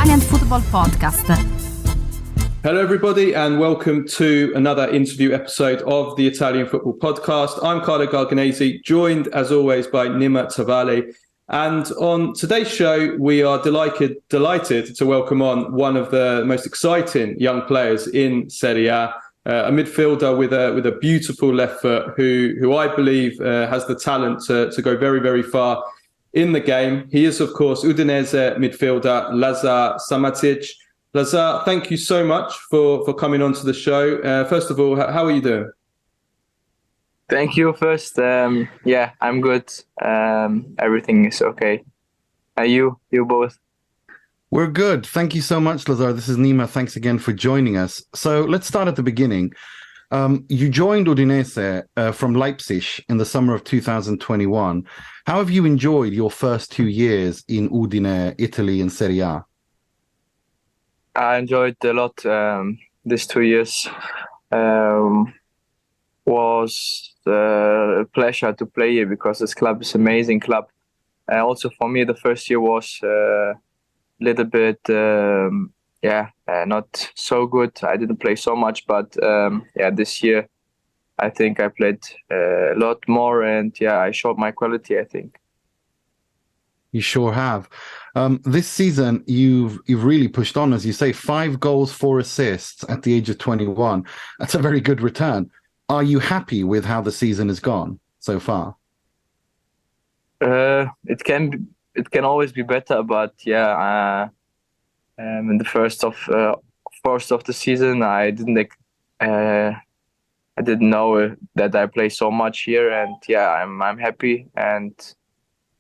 Italian Football Podcast. Hello, everybody, and welcome to another interview episode of the Italian Football Podcast. I'm Carlo Garganese, joined as always by Nima Tavali. And on today's show, we are delighted to welcome on one of the most exciting young players in Serie A midfielder with a beautiful left foot who I believe has the talent to go very, very far in the game. He is, of course, Udinese midfielder Lazar Samacic. Lazar, thank you so much for coming on to the show. First of all, how are you doing? Thank you first. I'm good. Everything is okay. You both? We're good. Thank you so much, Lazar. This is Nima. Thanks again for joining us. So let's start at the beginning. You joined Udinese from Leipzig in the summer of 2021. How have you enjoyed your first 2 years in Udine, Italy, and Serie A? I enjoyed a lot these 2 years. Was a pleasure to play here because this club is an amazing club. Also for me, the first year was a little bit, not so good. I didn't play so much, but this year I think I played a lot more, and I showed my quality, I think. You sure have. This season, you've really pushed on, as you say, 5 goals, 4 assists at the age of 21. That's a very good return. Are you happy with how the season has gone so far? It can always be better, but in the first of the season, I didn't know that I play so much here, and I'm happy, and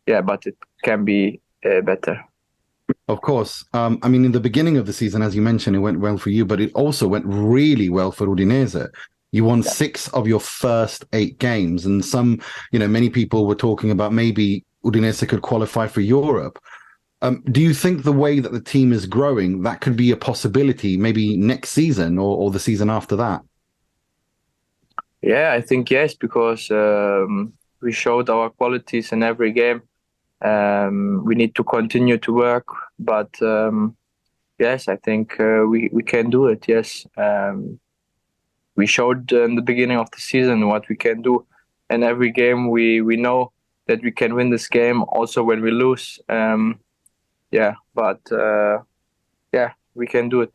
but it can be better. Of course. In the beginning of the season, as you mentioned, it went well for you, but it also went really well for Udinese. You won 6 of your first 8 games, and many people were talking about maybe Udinese could qualify for Europe. Do you think the way that the team is growing, that could be a possibility maybe next season or the season after that? Yeah, I think yes, because we showed our qualities in every game. We need to continue to work, but yes, I think we can do it. Yes, we showed in the beginning of the season what we can do, and every game we know that we can win this game. Also, when we lose, we can do it.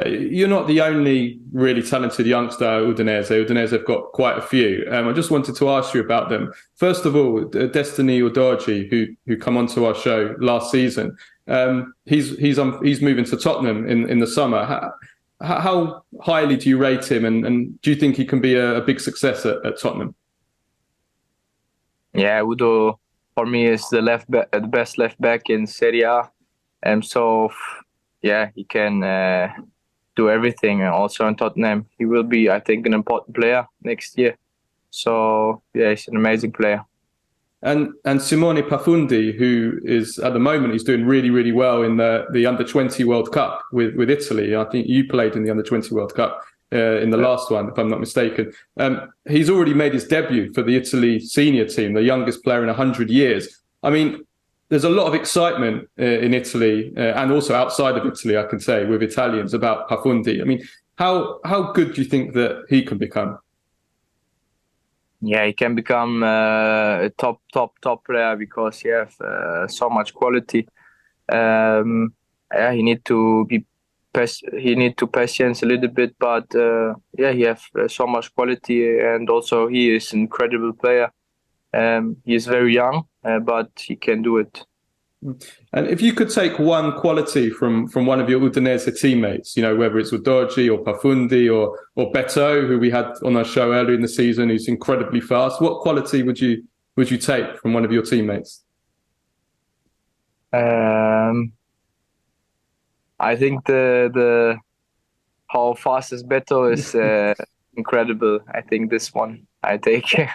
You're not the only really talented youngster at Udinese. Udinese have got quite a few. I just wanted to ask you about them. First of all, Destiny Udogie, who come onto our show last season, he's moving to Tottenham in the summer. How highly do you rate him, and do you think he can be a big success at Tottenham? Yeah, Udo for me is the best left back in Serie A, and he can do everything. Also in Tottenham, he will be, I think, an important player next year. So he's an amazing player. And Simone Pafundi, who is at the moment, he's doing really, really well in the Under-20 World Cup with Italy. I think you played in the Under-20 World Cup in the last one, if I'm not mistaken. He's already made his debut for the Italy senior team, the youngest player in 100 years. I mean, there's a lot of excitement in Italy and also outside of Italy, I can say, with Italians about Pafundi. I mean, how good do you think that he can become? Yeah, he can become a top player because he has so much quality. He need to patience a little bit, but he has so much quality, and also he is an incredible player. He is very young, but he can do it. And if you could take one quality from one of your Udinese teammates, whether it's Udogie or Pafundi or Beto, who we had on our show earlier in the season, who's incredibly fast, what quality would you take from one of your teammates? I think the how fast is Beto is incredible. I think this one I take. You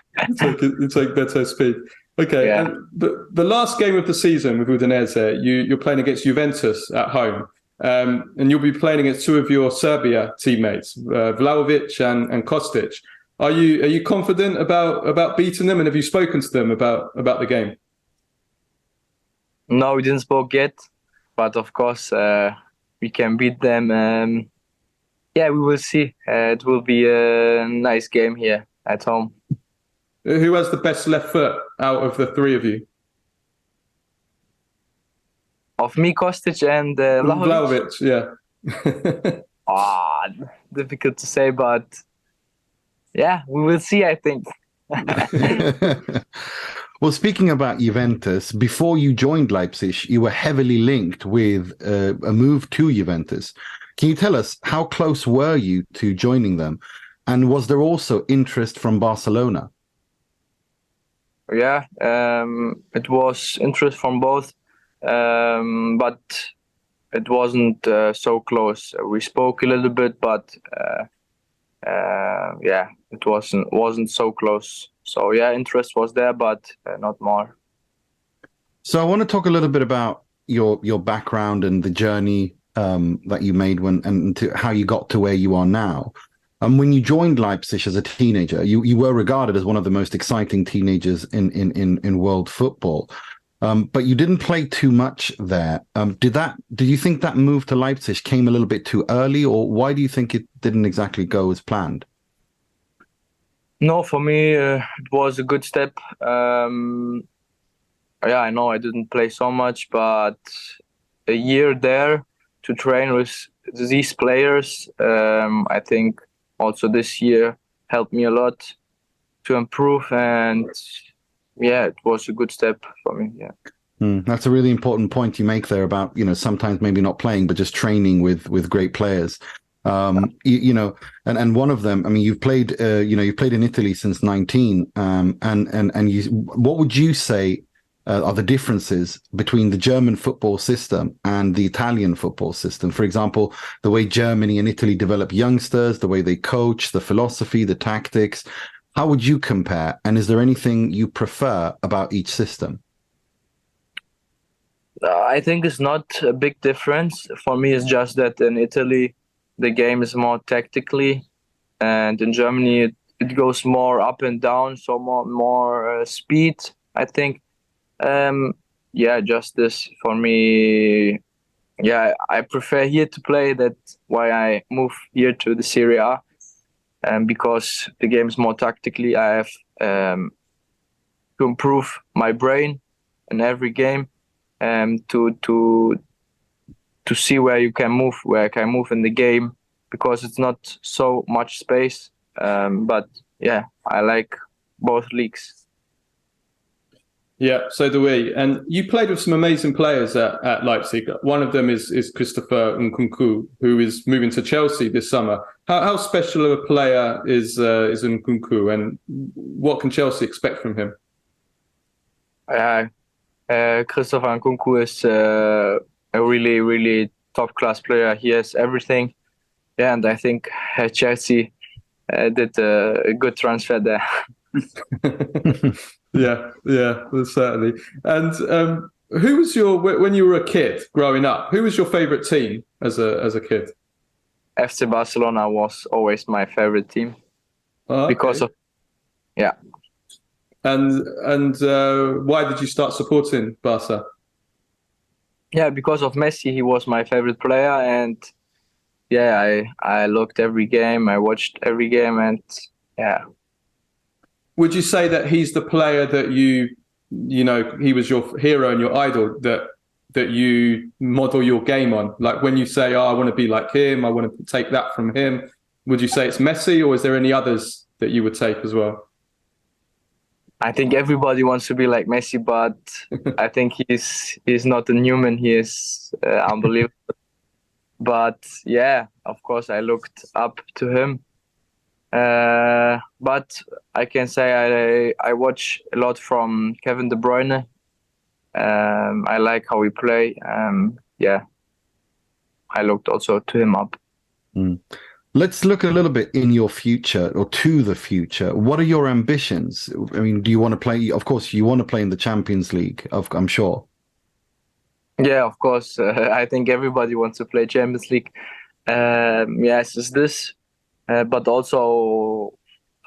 take Beto's speed. Okay, yeah. But the last game of the season with Udinese, you're playing against Juventus at home, and you'll be playing against 2 of your Serbia teammates, Vlahovic and Kostic. Are you confident about beating them, and have you spoken to them about the game? No, we didn't spoke yet. but of course we can beat them. Yeah, we will see. It will be a nice game here at home. Who has the best left foot out of the three of you? Of me, Kostic and Vlahovic. Vlahovic, yeah. Difficult to say, but yeah, we will see, I think. Well, speaking about Juventus, before you joined Leipzig, you were heavily linked with a move to Juventus. Can you tell us how close were you to joining them? And was there also interest from Barcelona? Yeah, it was interest from both, but it wasn't so close. We spoke a little bit, but yeah, it wasn't so close. So yeah, interest was there, but not more. So I want to talk a little bit about your background and the journey that you made and to how you got to where you are now. When you joined Leipzig as a teenager, you were regarded as one of the most exciting teenagers in world football. But you didn't play too much there. Did you think that move to Leipzig came a little bit too early, or why do you think it didn't exactly go as planned? No, for me, it was a good step. Yeah, I know I didn't play so much, but a year there to train with these players, I think also this year helped me a lot to improve. And yeah, it was a good step for me. Yeah. That's a really important point you make there about, sometimes maybe not playing, but just training with great players. And one of them, I mean, you've played in Italy since 19. What would you say are the differences between the German football system and the Italian football system? For example, the way Germany and Italy develop youngsters, the way they coach, the philosophy, the tactics. How would you compare? And is there anything you prefer about each system? I think it's not a big difference. For me, it's just that in Italy, the game is more tactically, and in Germany, it goes more up and down, so more speed, I think. Yeah, just this for me. Yeah, I prefer here to play. That's why I move here to the Serie A, because the game is more tactically. I have to improve my brain in every game, to see where I can move in the game, because it's not so much space. But yeah, I like both leagues. Yeah, so do we. And you played with some amazing players at Leipzig. One of them is Christopher Nkunku, who is moving to Chelsea this summer. How special of a player is Nkunku, and what can Chelsea expect from him? Christopher Nkunku is a really, really top-class player. He has everything. Yeah, and I think Chelsea did a good transfer there. Yeah, certainly. And who was when you were a kid growing up? Who was your favorite team as a kid? FC Barcelona was always my favorite team, okay. Because of And why did you start supporting Barca? Yeah, because of Messi. He was my favorite player, and yeah, I looked every game, I watched every game, and yeah. Would you say that he's the player that he was your hero and your idol that you model your game on? Like when you say, I want to be like him, I want to take that from him, would you say it's Messi, or is there any others that you would take as well? I think everybody wants to be like Messi, but I think he's not a human. He is unbelievable. But yeah, of course, I looked up to him. But I can say I watch a lot from Kevin De Bruyne. I like how he play. Yeah, I looked also to him up. Let's look a little bit in your future, or to the future. What are your ambitions? I mean, do you want to play? Of course, you want to play in the Champions League, I'm sure. Yeah, of course. I think everybody wants to play Champions League. Yes, it's this. But also,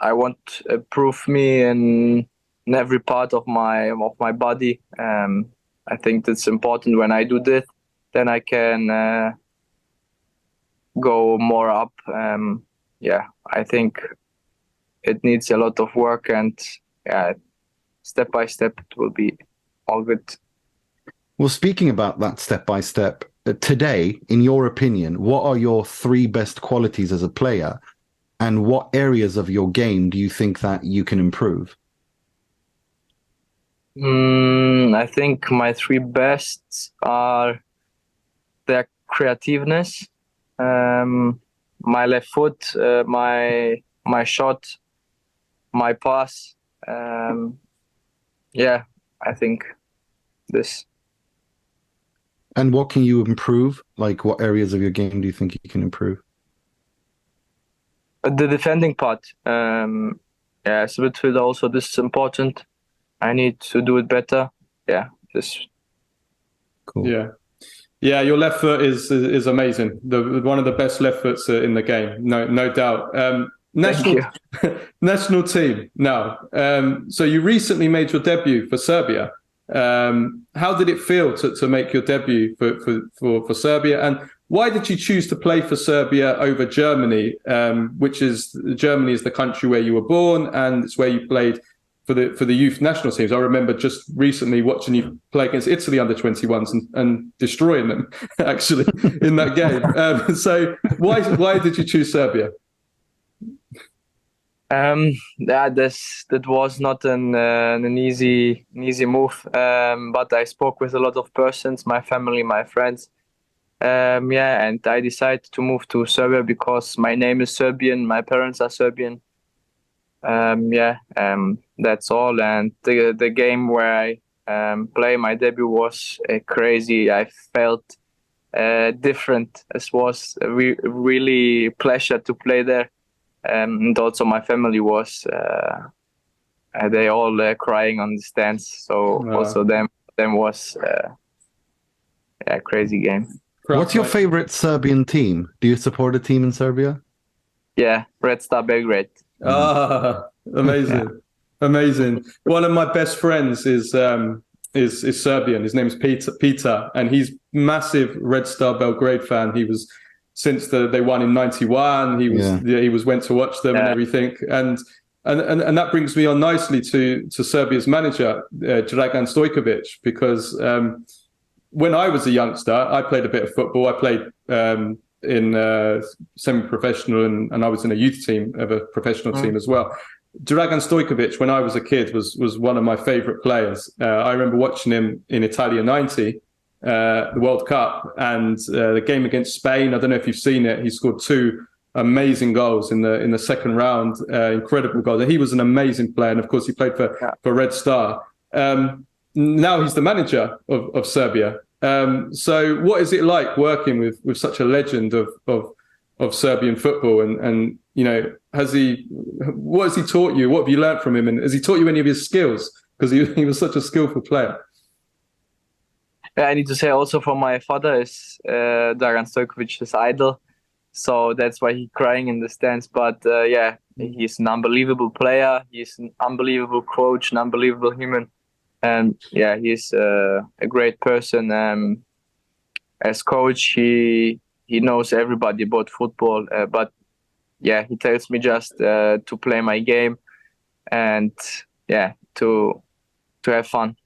I want to improve me in every part of my body. I think that's important when I do this. then I can go more up. I think it needs a lot of work, and step by step it will be all good. Well, speaking about that step by step, today, in your opinion, what are your 3 best qualities as a player, and what areas of your game do you think that you can improve? I think my 3 bests are their creativeness, my left foot, my shot, my pass. I think this. And what can you improve? Like, what areas of your game do you think you can improve? The defending part. It's a bit also this is important. I need to do it better. This. Cool. Yeah, your left foot is amazing. One of the best left foots in the game, no doubt. National team now. So you recently made your debut for Serbia. How did it feel to make your debut for Serbia, and why did you choose to play for Serbia over Germany, Germany is the country where you were born, and it's where you played for the youth national teams? I remember just recently watching you play against Italy under 21s and destroying them actually in that game. So why did you choose Serbia? That was not an easy move, but I spoke with a lot of persons, my family, my friends, and I decided to move to Serbia because my name is Serbian, my parents are Serbian. That's all. And the game where I play my debut was crazy. I felt different. It was a really pleasure to play there. And also my family was they all crying on the stands, so also them was a crazy game. What's your favorite Serbian team? Do you support a team in Serbia? Yeah, Red Star Belgrade. Amazing. Amazing. One of my best friends is Serbian. His name is Peter, and he's massive Red Star Belgrade fan. He was since they won in '91. He went to watch them and everything. And that brings me on nicely to Serbia's manager, Dragan Stojkovic, because when I was a youngster, I played a bit of football. I played in semi-professional, and I was in a youth team of a professional team as well. Dragan Stojkovic, when I was a kid, was one of my favorite players. I remember watching him in Italia '90, the World Cup, and the game against Spain. I don't know if you've seen it. He scored 2 amazing goals in the second round, incredible goals. And he was an amazing player, and of course he played for Red Star. Now he's the manager of Serbia. So what is it like working with such a legend of Serbian football? And you know, what has he taught you? What have you learned from him? And has he taught you any of his skills? Because he was such a skillful player. I need to say also for my father is Dragan Stojkovic's idol. So that's why he's crying in the stands. But he's an unbelievable player. He's an unbelievable coach, an unbelievable human. And he's a great person. As coach, he knows everybody about football. But he tells me just to play my game and to have fun.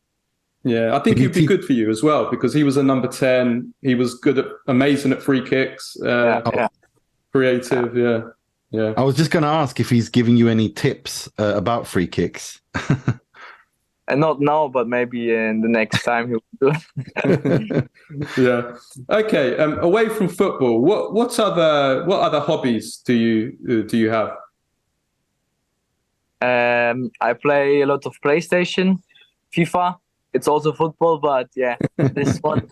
Yeah, I think he'd be good for you as well, because he was a number 10. He was amazing at free kicks. Creative. Yeah. I was just going to ask if he's giving you any tips about free kicks. And not now, but maybe in the next time he'll do it. Yeah. Okay. Away from football, what other hobbies do you have? I play a lot of PlayStation, FIFA. It's also football, but this one.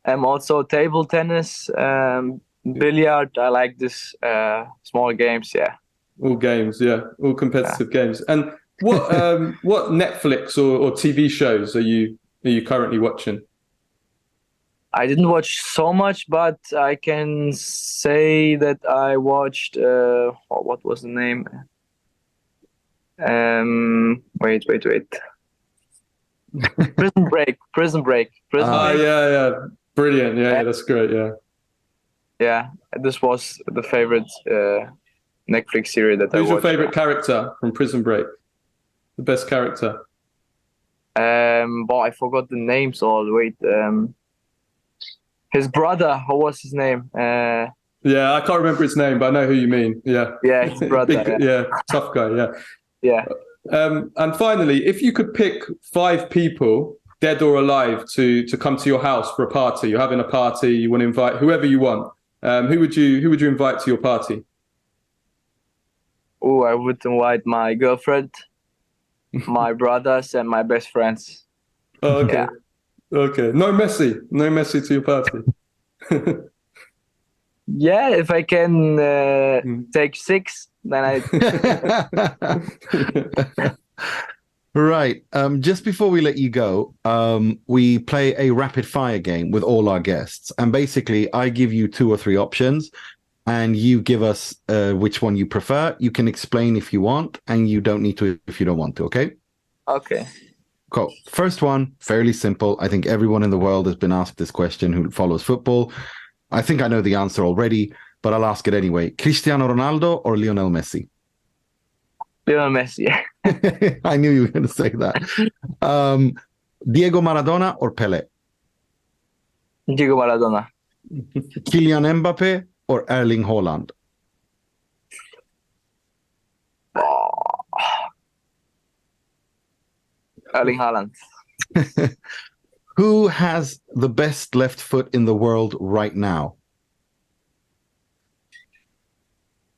Also table tennis, billiard. I like this small games. Yeah. All games. Yeah. All competitive games. And what Netflix or TV shows are you currently watching? I didn't watch so much, but I can say that I watched. What was the name? Wait. Prison Break. Yeah. Brilliant. Yeah, that's great. Yeah. Yeah, this was the favorite Netflix series that I Who's your watched. favorite character from Prison Break? The best character? But I forgot the names all. Wait, his brother. What was his name? Yeah, I can't remember his name, but I know who you mean. Yeah. Yeah, his brother. Big, yeah, tough guy. Yeah. Yeah. And finally, if you could pick 5 people, dead or alive, to come to your house for a party, you're having a party, you want to invite whoever you want. Who would you invite to your party? Oh, I would invite my girlfriend, my brothers, and my best friends. Oh, okay. Yeah. Okay. No Messi to your party. Yeah, if I can take 6, then I. Right. Just before we let you go, we play a rapid fire game with all our guests. And basically, I give you 2 or 3 options, and you give us which one you prefer. You can explain if you want, and you don't need to if you don't want to, okay? Okay. Cool. First one, fairly simple. I think everyone in the world has been asked this question who follows football. I think I know the answer already, but I'll ask it anyway. Cristiano Ronaldo or Lionel Messi? Lionel Messi. I knew you were going to say that. Diego Maradona or Pelé? Diego Maradona. Kylian Mbappe or Erling Haaland? Erling Haaland. Who has the best left foot in the world right now?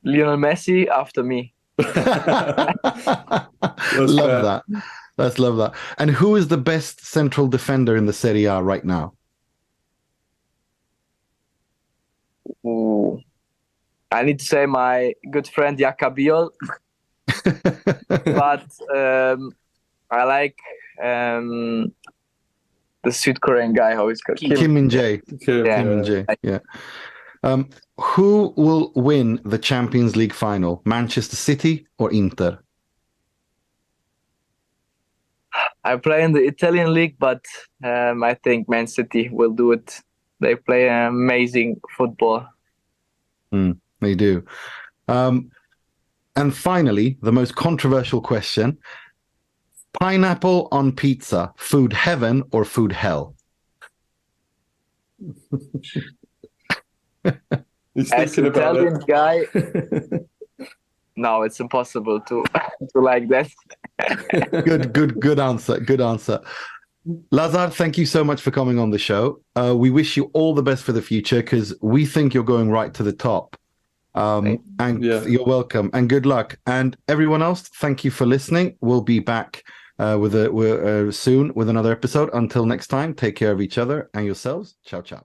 Lionel Messi after me. Love that. Let's love that. And who is the best central defender in the Serie A right now? Ooh. I need to say my good friend Jaka Biol. But I like the South Korean guy who is called Kim Min-jae. Yeah. Kim Min-jae. Yeah. Who will win the Champions League final? Manchester City or Inter? I play in the Italian league, but I think Man City will do it. They play amazing football. They do. And finally, the most controversial question. Pineapple on pizza, food heaven or food hell? As an Italian guy, no, it's impossible to like that. Good answer. Good answer. Lazar, thank you so much for coming on the show. We wish you all the best for the future because we think you're going right to the top. You're welcome and good luck. And everyone else, thank you for listening. We'll be back soon with another episode. Until next time, take care of each other and yourselves. Ciao, ciao.